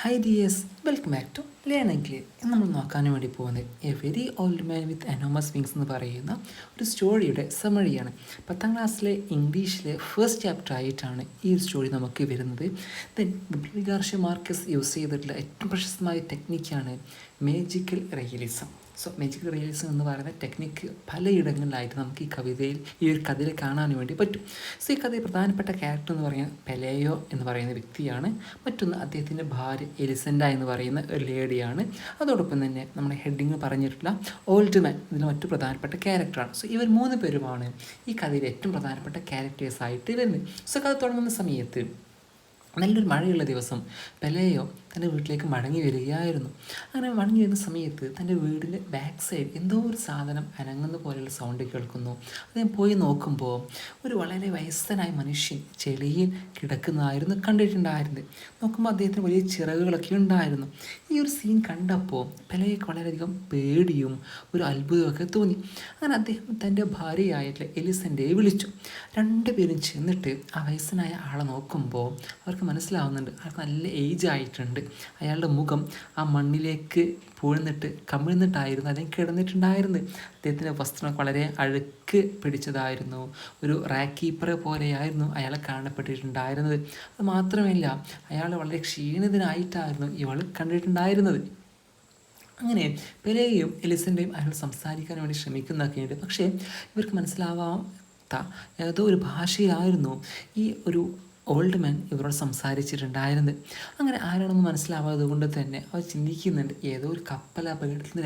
High dears, welcome back to learn English. ഇന്ന് നമ്മൾ നോക്കാൻ വേണ്ടി പോകുന്നത് a very old man with enormous wings എന്ന് പറയുന്ന ഒരു സ്റ്റോറിയുടെ സമറിയാണ്. 10ാം ക്ലാസ്സിലെ ഇംഗ്ലീഷിലെ ഫസ്റ്റ് ചാപ്റ്റർ ആയിട്ടാണ് ഈ ഒരു സ്റ്റോറി നമുക്ക് വരുന്നത്. ദെൻ ഗാർഷ്യ മാർക്കസ് യൂസ് ചെയ്തിട്ടുള്ള ഏറ്റവും പ്രശസ്തമായ ടെക്നിക്കാണ് magical realism. So magical realism എന്ന് പറയുന്ന ടെക്നിക്ക് പലയിടങ്ങളിലായിട്ട് നമുക്ക് ഈ ഒരു കഥയിൽ കാണാൻ വേണ്ടി പറ്റും. സോ ഈ കഥയിൽ പ്രധാനപ്പെട്ട ക്യാരക്ടർ എന്ന് പറയുന്നത് പെലേയോ എന്ന് പറയുന്ന വ്യക്തിയാണ്. മറ്റൊന്ന് അദ്ദേഹത്തിൻ്റെ ഭാര്യ എലിസൻഡ എന്ന് പറയുന്ന ഒരു ലേഡിയാണ്. അതോടൊപ്പം തന്നെ നമ്മുടെ ഹെഡിങ് പറഞ്ഞിട്ടുള്ള ഓൾഡ് മാൻ ഇതിൽ മറ്റു പ്രധാനപ്പെട്ട ക്യാരക്ടറാണ്. സോ ഇവർ 3 പേരുമാണ് ഈ കഥയിൽ ഏറ്റവും പ്രധാനപ്പെട്ട ക്യാരക്ടേഴ്സായിട്ട് വരുന്നത്. സോ കഥ തുടങ്ങുന്ന സമയത്ത് നല്ലൊരു മഴയുള്ള ദിവസം പെലേയോ തൻ്റെ വീട്ടിലേക്ക് മടങ്ങി വരികയായിരുന്നു. അങ്ങനെ മടങ്ങി വരുന്ന സമയത്ത് തൻ്റെ വീടിൻ്റെ ബാക്ക് സൈഡ് എന്തോ ഒരു സാധനം അനങ്ങുന്ന പോലെയുള്ള സൗണ്ട് കേൾക്കുന്നു. അദ്ദേഹം പോയി നോക്കുമ്പോൾ ഒരു വളരെ വയസ്സനായ മനുഷ്യൻ ചെളിയിൽ കിടക്കുന്നതായിരുന്നു കണ്ടിട്ടുണ്ടായിരുന്നത്. നോക്കുമ്പോൾ അദ്ദേഹത്തിന് വലിയ ചിറകുകളൊക്കെ ഉണ്ടായിരുന്നു. ഈ ഒരു സീൻ കണ്ടപ്പോൾ പെലേയ്ക്ക് വളരെയധികം പേടിയും ഒരു അത്ഭുതമൊക്കെ തോന്നി. അങ്ങനെ അദ്ദേഹം തൻ്റെ ഭാര്യയായിട്ടുള്ള എലിസൻഡയെ വിളിച്ചു. 2 പേരും ചെന്നിട്ട് ആ വയസ്സനായ ആളെ നോക്കുമ്പോൾ അവർക്ക് മനസ്സിലാവുന്നുണ്ട് ആൾക്ക് നല്ല ഏജ് ആയിട്ടുണ്ട്. അയാളുടെ മുഖം ആ മണ്ണിലേക്ക് കമിഴ്ന്നിട്ടായിരുന്നു അദ്ദേഹം കിടന്നിട്ടുണ്ടായിരുന്നത്. അദ്ദേഹത്തിൻ്റെ വസ്ത്രം വളരെ അഴുക്ക് പിടിച്ചതായിരുന്നു. ഒരു റാക്ക് കീപ്പറെ പോലെയായിരുന്നു അയാളെ കാണപ്പെട്ടിട്ടുണ്ടായിരുന്നത്. അത് മാത്രമല്ല, അയാൾ വളരെ ക്ഷീണിതനായിട്ടായിരുന്നു ഇവൾ കണ്ടിട്ടുണ്ടായിരുന്നത്. അങ്ങനെ പെലേയും എലിസൻ്റെയും അയാൾ സംസാരിക്കാൻ വേണ്ടി ശ്രമിക്കുന്നതൊക്കെയുണ്ട്. പക്ഷേ ഇവർക്ക് മനസ്സിലാവാത്ത ഏതോ ഒരു ഭാഷയിലായിരുന്നു ഈ ഒരു ഓൾഡ് മാൻ ഇവരോട് സംസാരിച്ചിട്ടുണ്ടായിരുന്നത്. അങ്ങനെ ആരാണെന്ന് മനസ്സിലാവാത്തത് കൊണ്ട് തന്നെ അവർ ചിന്തിക്കുന്നുണ്ട് ഏതോ ഒരു കപ്പൽ അപകടത്തിൽ നിന്ന്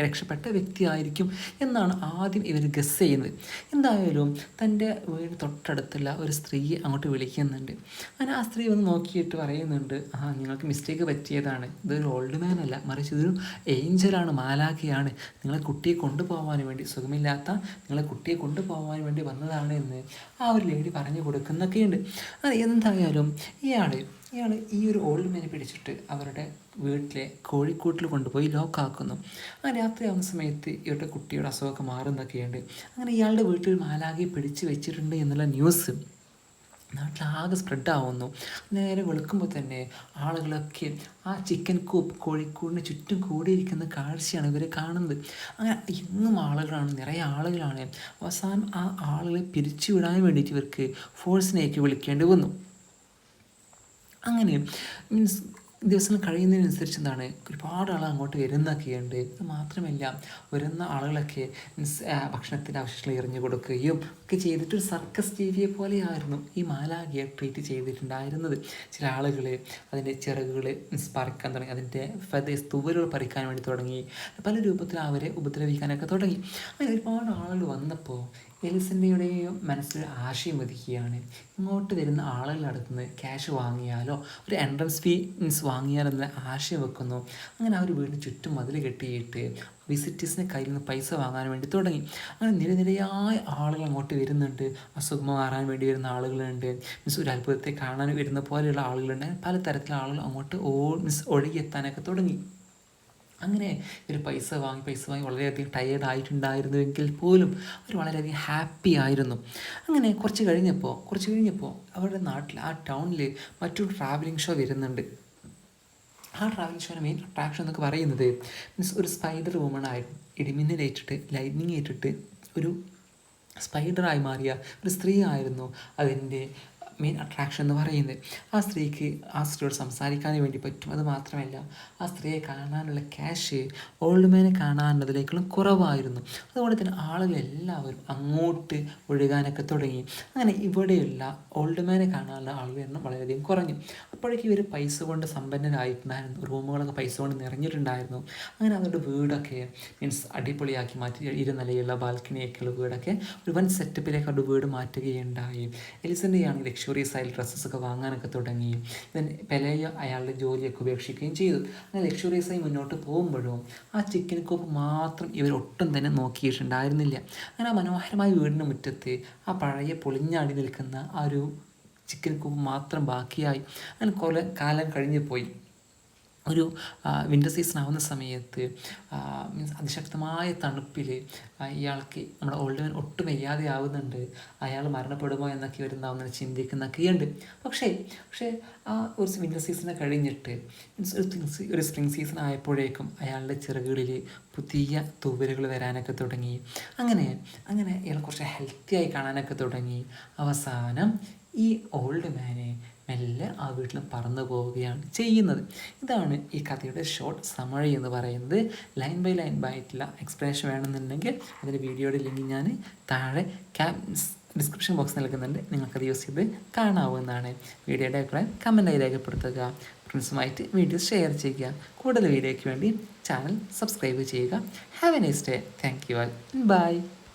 രക്ഷപ്പെട്ട വ്യക്തിയായിരിക്കും എന്നാണ് ആദ്യം ഇവർ ഗസ് ചെയ്യുന്നത്. എന്തായാലും തൻ്റെ വീട് തൊട്ടടുത്തുള്ള ഒരു സ്ത്രീയെ അങ്ങോട്ട് വിളിക്കുന്നുണ്ട്. അങ്ങനെ ആ സ്ത്രീ വന്ന് നോക്കിയിട്ട് പറയുന്നുണ്ട്, നിങ്ങൾക്ക് മിസ്റ്റേക്ക് പറ്റിയതാണ്. ഇതൊരു ഓൾഡ് മാൻ അല്ല, മറിച്ച് ഇതൊരു ഏഞ്ചലാണ്, മാലാഖയാണ്. നിങ്ങളെ കുട്ടിയെ കൊണ്ടുപോകാൻ വേണ്ടി നിങ്ങളെ കുട്ടിയെ കൊണ്ടുപോകാൻ വേണ്ടി വന്നതാണ് എന്ന് ആ ഒരു ലേഡി പറഞ്ഞു കൊടുക്കുന്നൊക്കെയുണ്ട്. എന്തായാലും ഇയാൾ ഈ ഒരു ഓൾഡ് മാനെ പിടിച്ചിട്ട് അവരുടെ വീട്ടിലെ കോഴിക്കൂട്ടിൽ കൊണ്ടുപോയി ലോക്കാക്കുന്നു. അങ്ങനെ രാത്രിയാവുന്ന സമയത്ത് ഇവരുടെ കുട്ടിയുടെ അസുഖമൊക്കെ മാറുന്നൊക്കെയുണ്ട്. അങ്ങനെ ഇയാളുടെ വീട്ടിൽ മാലാഖയെ പിടിച്ചു വെച്ചിട്ടുണ്ട് എന്നുള്ള ന്യൂസ് നാട്ടിലാകെ സ്പ്രെഡാവുന്നു. നേരെ വെളുക്കുമ്പോൾ തന്നെ ആളുകളൊക്കെ ആ ചിക്കൻ കോഴിക്കൂടിന് ചുറ്റും കൂടിയിരിക്കുന്ന കാഴ്ചയാണ് ഇവർ കാണുന്നത്. അങ്ങനെ എന്നും ആളുകളാണ്, നിറയെ ആളുകളാണ്. അവസാനം ആ ആളുകളെ പിരിച്ചുവിടാൻ വേണ്ടിയിട്ട് ഇവർക്ക് ഫോഴ്സിനേക്ക് വിളിക്കേണ്ടി വന്നു. അങ്ങനെ ദിവസങ്ങൾ കഴിയുന്നതിനനുസരിച്ച് ഒരുപാട് ആൾ അങ്ങോട്ട് വരുന്നൊക്കെയുണ്ട്. അത് മാത്രമല്ല, വരുന്ന ആളുകളൊക്കെ ഭക്ഷണത്തിൻ്റെ അവശിഷ്ടങ്ങൾ എറിഞ്ഞു കൊടുക്കുകയും ഒക്കെ ചെയ്തിട്ടൊരു സർക്കസ് ജീവിയെ പോലെയായിരുന്നു ഈ മാലാഖയെ ട്രീറ്റ് ചെയ്തിട്ടുണ്ടായിരുന്നത്. ചില ആളുകൾ അതിൻ്റെ ചിറകുകൾ പറിക്കാൻ തുടങ്ങി, അതിൻ്റെ ഫെദേഴ്സ് തുവലുകൾ പറിക്കാൻ വേണ്ടി തുടങ്ങി. പല രൂപത്തിൽ അവരെ ഉപദ്രവിക്കാനൊക്കെ തുടങ്ങി. അങ്ങനെ ഒരുപാട് ആളുകൾ വന്നപ്പോൾ എലിസൻ്റെയുടെയും മനസ്സിൽ ആശയം ഒതുക്കുകയാണ്, ഇങ്ങോട്ട് വരുന്ന ആളുകളുടെ അടുത്ത് നിന്ന് ക്യാഷ് വാങ്ങിയാലോ, ഒരു എൻട്രൻസ് ഫീ വാങ്ങിയാലോ എന്ന ആശയം വെക്കുന്നു. അങ്ങനെ ആ ഒരു വീടിന് ചുറ്റും മതിൽ കെട്ടിയിട്ട് വിസിറ്റേഴ്സിൻ്റെ കയ്യിൽ നിന്ന് പൈസ വാങ്ങാൻ വേണ്ടി തുടങ്ങി. അങ്ങനെ നിരനിരയായ ആളുകൾ അങ്ങോട്ട് വരുന്നുണ്ട്. അസുഖം മാറാൻ വേണ്ടി വരുന്ന ആളുകളുണ്ട്, ഒരു അത്ഭുതത്തെ കാണാൻ വരുന്ന പോലെയുള്ള ആളുകളുണ്ട്. പലതരത്തിലുള്ള ആളുകൾ അങ്ങോട്ട് ഒഴുകിയെത്താനൊക്കെ തുടങ്ങി. അങ്ങനെ ഒരു പൈസ വാങ്ങി വളരെയധികം ടയേർഡായിട്ടുണ്ടായിരുന്നുവെങ്കിൽ പോലും അവർ വളരെയധികം ഹാപ്പി ആയിരുന്നു. അങ്ങനെ കുറച്ച് കഴിഞ്ഞപ്പോൾ അവരുടെ നാട്ടിൽ ആ ടൗണിൽ മറ്റൊരു ട്രാവലിംഗ് ഷോ വരുന്നുണ്ട്. ആ ട്രാവലിംഗ് ഷോയുടെ മെയിൻ അട്രാക്ഷൻ എന്നൊക്കെ പറയുന്നത് ഒരു സ്പൈഡർ വുമണായിരുന്നു. ഇടിമിന്നലേറ്റിട്ട് ലൈറ്റ്നിങ് ഏറ്റിട്ട് ഒരു സ്പൈഡറായി മാറിയ ഒരു സ്ത്രീ ആയിരുന്നു അതിൻ്റെ മെയിൻ അട്രാക്ഷൻ എന്ന് പറയുന്നത്. ആ സ്ത്രീയോട് സംസാരിക്കാൻ വേണ്ടി പറ്റും. അത് മാത്രമല്ല, ആ സ്ത്രീയെ കാണാനുള്ള ക്യാഷ് ഓൾഡ് മാനെ കാണാനുള്ളതിലേക്കുള്ള കുറവായിരുന്നു. അതുകൊണ്ട് തന്നെ ആളുകളെല്ലാവരും അങ്ങോട്ട് ഒഴുകാനൊക്കെ തുടങ്ങി. അങ്ങനെ ഇവിടെയുള്ള ഓൾഡ് മാനെ കാണാനുള്ള ആളുകളുടെ എണ്ണം വളരെയധികം കുറഞ്ഞു. അപ്പോഴേക്കും ഇവർ പൈസ കൊണ്ട് സമ്പന്നരായിട്ടുണ്ടായിരുന്നു. റൂമുകളൊക്കെ പൈസ കൊണ്ട് നിറഞ്ഞിട്ടുണ്ടായിരുന്നു. അങ്ങനെ അവരുടെ വീടൊക്കെ അടിപൊളിയാക്കി മാറ്റി. 2 നിലയുള്ള ബാൽക്കണിയൊക്കെയുള്ള വീടൊക്കെ ഒരു വൻ സെറ്റപ്പിലേക്ക് അവരുടെ വീട് മാറ്റുകയുണ്ടായി. എലിസൻ്റെയാണെങ്കിൽ ലക്ഷറീസ് ആയി ഡ്രസ്സസൊക്കെ വാങ്ങാനൊക്കെ തുടങ്ങി. പെലേയോ അയാളുടെ ജോലിയൊക്കെ ഉപേക്ഷിക്കുകയും ചെയ്തു. അങ്ങനെ ലക്ഷറീസായി മുന്നോട്ട് പോകുമ്പോഴും ആ ചിക്കൻ കോപ്പ് മാത്രം ഇവരൊട്ടും തന്നെ നോക്കിയിട്ടുണ്ടായിരുന്നില്ല. അങ്ങനെ ആ മനോഹരമായ വീടിൻ്റെ മുറ്റത്ത് ആ പഴയ പൊളിഞ്ഞാടി നിൽക്കുന്ന ആ ഒരു ചിക്കൻ കോപ്പ് മാത്രം ബാക്കിയായി. അങ്ങനെ കാലം കഴിഞ്ഞു പോയി. ഒരു വിൻ്റർ സീസൺ ആവുന്ന സമയത്ത് മീൻസ് അതിശക്തമായ തണുപ്പിൽ ഇയാൾക്ക് നമ്മുടെ ഓൾഡ് മാൻ ഒട്ടും വയ്യാതെ ആവുന്നുണ്ട്, അയാൾ മരണപ്പെടുമോ എന്നൊക്കെ വരുന്നാവുന്ന ചിന്തിക്കുന്നൊക്കെയുണ്ട്. പക്ഷേ ഒരു വിൻ്റർ സീസൺ കഴിഞ്ഞിട്ട് മീൻസ് ഒരു സ്പ്രിങ് സീസൺ ആയപ്പോഴേക്കും അയാളുടെ ചിറകുകളിൽ പുതിയ തൂവലുകൾ വരാനൊക്കെ തുടങ്ങി. അങ്ങനെ ഇയാൾ കുറച്ച് ഹെൽത്തി ആയി കാണാനൊക്കെ തുടങ്ങി. അവസാനം ഈ ഓൾഡ് മാനെ മെല്ലെ ആ വീട്ടിൽ പറന്നു പോവുകയാണ് ചെയ്യുന്നത്. ഇതാണ് ഈ കഥയുടെ ഷോർട്ട് സമറി എന്ന് പറയുന്നത്. ലൈൻ ബൈ ലൈൻ ആയിട്ടുള്ള എക്സ്പ്ലനേഷൻ വേണമെന്നുണ്ടെങ്കിൽ അതിൻ്റെ വീഡിയോയുടെ ലിങ്ക് ഞാൻ താഴെ ഡിസ്ക്രിപ്ഷൻ ബോക്സ് നൽകുന്നുണ്ട്, നിങ്ങൾക്കത് യൂസ് ചെയ്ത് കാണാവുന്നതാണ്. വീഡിയോയുടെ അഭിപ്രായം കമൻറ്റായി രേഖപ്പെടുത്തുക, ഫ്രണ്ട്സുമായിട്ട് വീഡിയോ ഷെയർ ചെയ്യുക. കൂടുതൽ വീഡിയോയ്ക്ക് വേണ്ടി ചാനൽ സബ്സ്ക്രൈബ് ചെയ്യുക. Have a nice day. Thank you all. By.